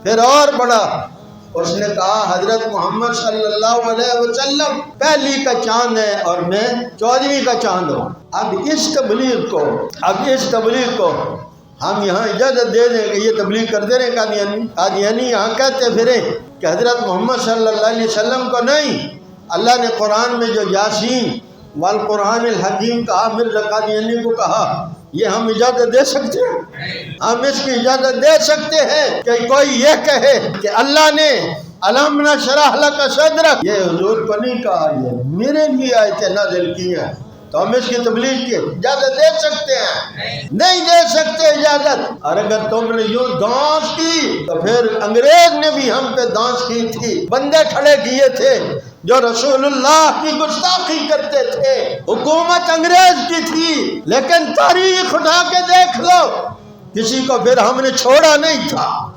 फिर और बढ़ा, उसने कहा हजरत मोहम्मद सल्लल्लाहु अलैहि वसल्लम पहली का चांद है और मैं 14वीं का चांद हूँ। अब इस तबलीग को हम यहाँ इजाज़त दे दें कि ये तबलीग करते रहे कादियानी यहाँ कहते फिरे कि हजरत मोहम्मद सल्लल्लाहु अलैहि वसल्लम को नहीं, अल्लाह ने कुरान में जो यासीन वल कुरानिल हकीम कहा, मिर्ज़ा कादियानी को कहा, ये हम इजाज़त दे सकते हैं? हम इसकी इजाज़त दे सकते हैं कि कोई ये कहे कि अल्लाह ने अलम नशरह लक सदरक, ये हुजूर को नहीं कहा, ये मेरे लिए आयतें नाज़िल की हैं, तो हम इसकी तबलीग की इजाज़त दे सकते हैं? नहीं दे सकते इजाज़त। और अगर तुमने यूं दांस की तो फिर अंग्रेज ने भी हम पे दांस की थी, बंदे खड़े किए थे जो रसूलुल्लाह की गुस्ताखी करते थे, हुकूमत अंग्रेज की थी, लेकिन तारीख उठा के देख लो, किसी को फिर हमने छोड़ा नहीं था।